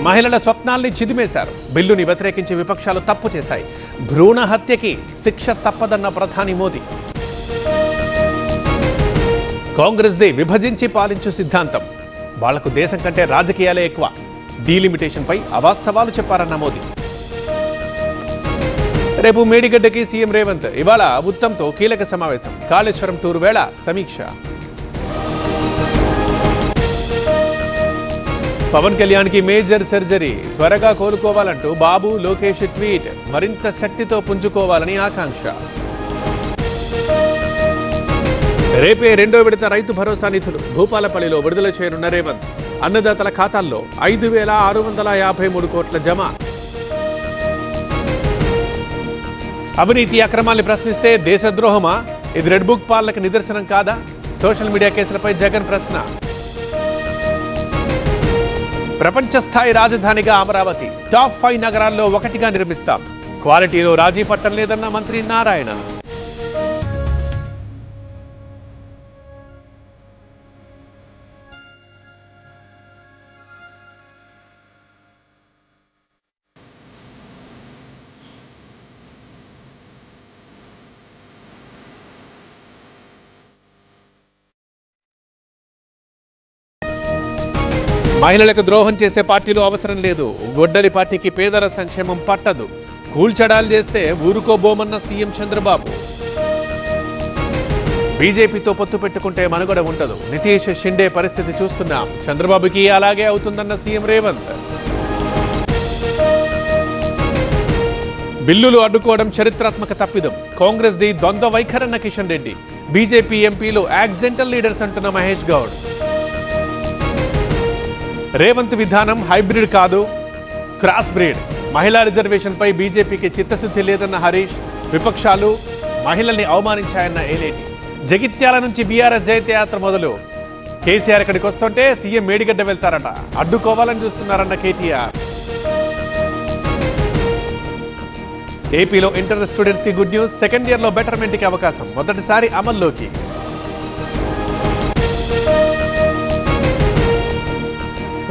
మహిళల స్వప్నాల్ని చిదిమేశారు. బిల్లుని వ్యతిరేకించి విపక్షాలు తప్పు చేశాయి. భ్రూణ హత్యకి శిక్ష తప్పదన్న ప్రధాని మోదీ. కాంగ్రెస్దే విభజించి పాలించు సిద్ధాంతం. వాళ్లకు దేశం కంటే రాజకీయాలే ఎక్కువ. డీలిమిటేషన్పై అవాస్తవాలు చెప్పారన్న మోదీ. రేపు మేడిగడ్డకి సీఎం రేవంత్. ఇవాళ ఉత్తమ్తో కీలక సమావేశం. కాళేశ్వరం టూర్ వేళ సమీక్ష. పవన్ కళ్యాణ్కి మేజర్ సర్జరీ. త్వరగా కోలుకోవాలంటూ బాబు లోకేష్ ట్వీట్. మరింత శక్తితో పుంజుకోవాలని ఆకాంక్ష. రేపే రెండో విడత రైతు భరోసా నిధులు భూపాలపల్లిలో విడుదల చేయనున్న రేవంత్. అన్నదాతల ఖాతాల్లో 5,653 కోట్ల జమ. అవినీతి అక్రమాల్ని ప్రశ్నిస్తే దేశద్రోహమా? ఇది రెడ్ బుక్ పాలనకు నిదర్శనం కాదా? సోషల్ మీడియా కేసులపై జగన్ ప్రశ్న. ప్రపంచ స్థాయి రాజధానిగా అమరావతి. టాప్ 5 నగరాల్లో ఒకటిగా నిర్మిస్తాం. క్వాలిటీలో రాజీ పట్టం లేదన్న మంత్రి నారాయణ. మహిళలకు ద్రోహం చేసే పార్టీలు అవసరం లేదు. గొడ్డలి పార్టీకి పేదల సంక్షేమం పట్టదు. కూల్చడాలు చేస్తే ఊరుకోబోమన్న సీఎం చంద్రబాబు. బీజేపీతో పొత్తు పెట్టుకుంటే మనుగడ ఉండదు. నితీష్ షిండే పరిస్థితి చూస్తున్నాం. చంద్రబాబుకి అలాగే అవుతుందన్న సీఎం రేవంత్. బిల్లులు అడ్డుకోవడం చరిత్రాత్మక తప్పిదం. కాంగ్రెస్ది ద్వంద్వ వైఖరన్న కిషన్ రెడ్డి. బీజేపీ ఎంపీలు యాక్సిడెంటల్ లీడర్స్ అంటున్న మహేష్ గౌడ్. రేవంత్ విధానం హైబ్రిడ్ కాదు, క్రాస్ బ్రీడ్. మహిళా రిజర్వేషన్పై బీజేపీకి చిత్తశుద్ధి లేదన్న హరీష్. విపక్షాలు మహిళల్ని అవమానించాయన్న ఏలేటి. జగిత్యాల నుంచి బీఆర్ఎస్ జైత్యాత్ర మొదలు. కేసీఆర్ ఇక్కడికి వస్తుంటే సీఎం మేడిగడ్డ వెళ్తారట. అడ్డుకోవాలని చూస్తున్నారన్న కేటీఆర్. ఏపీలో ఇంటర్ స్టూడెంట్స్ కి గుడ్ న్యూస్. సెకండ్ ఇయర్ లో బెటర్మెంట్ కి అవకాశం. మొదటిసారి అమల్లోకి.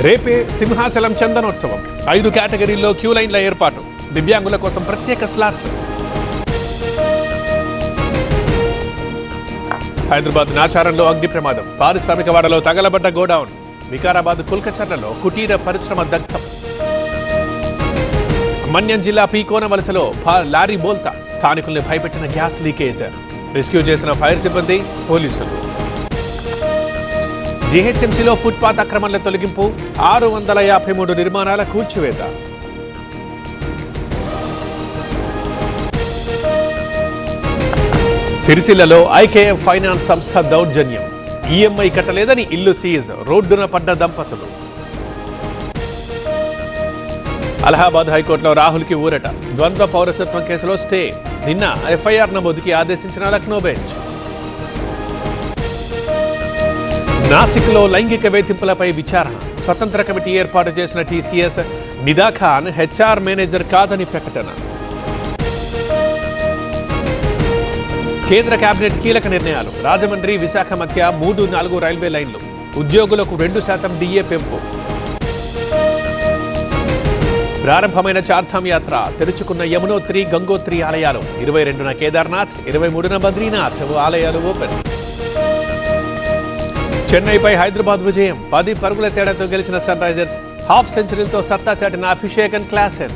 రేపే సింహాచలం చందనోత్సవం. 5 కేటగిరీల్లో క్యూ లైన్ల ఏర్పాటు. దివ్యాంగుల కోసం ప్రత్యేక స్లాట్లు. హైదరాబాద్ నాచారంలో అగ్ని ప్రమాదం. పారిశ్రామిక వాడలో తగలబడ్డ గోడౌన్. వికారాబాద్ కుల్కచర్లలో కుటీర పరిశ్రమ దగ్ధం. మన్యం జిల్లా పీకోన వలసలో లారీ బోల్తా. స్థానికుల్ని భయపెట్టిన గ్యాస్ లీకేజ్. రెస్క్యూ చేసిన ఫైర్ సిబ్బంది, పోలీసులు. జీహెచ్ఎంసీలో ఫుట్పాత్ అక్రమాల తొలగింపు. 653 నిర్మాణాల కూల్చివేత. సిరిసిల్లలో ఐకేఎఫ్ ఫైనాన్స్ సంస్థ దౌర్జన్యం. ఈఎంఐ కట్టలేదని ఇల్లు సీజ్. రోడ్డున పడ్డ దంపతులు. అలహాబాద్ హైకోర్టులో రాహుల్కి ఊరట. ద్వంద్వ పౌరసత్వం కేసులో స్టే. నిన్న ఎఫ్ఐఆర్ నమోదుకి ఆదేశించిన లక్నో బెంచ్. నాసిక్లో లైంగిక వేధింపులపై విచారణ. స్వతంత్ర కమిటీ ఏర్పాటు చేసిన టీసీఎస్. నిదా ఖాన్ హెచ్ఆర్ మేనేజర్ కాదని ప్రకటన. కేంద్ర కేబినెట్ కీలక నిర్ణయాలు. రాజమండ్రి విశాఖ మధ్య 3-4 రైల్వే లైన్లు. ఉద్యోగులకు 2% డిఏ పెంపు. ప్రారంభమైన చార్ధామ్ యాత్ర. తెరుచుకున్న యమునోత్రి, గంగోత్రి ఆలయాలు. 22న కేదార్నాథ్, 23న బద్రీనాథ్ ఆలయాలు ఓపెన్. చెన్నైపై హైదరాబాద్ విజయం. 10 పరుగుల తేడాతో గెలిచిన సన్ రైజర్స్. హాఫ్ సెంచరీలతో సత్తా చాటిన అభిషేకన్ క్లాసెన్.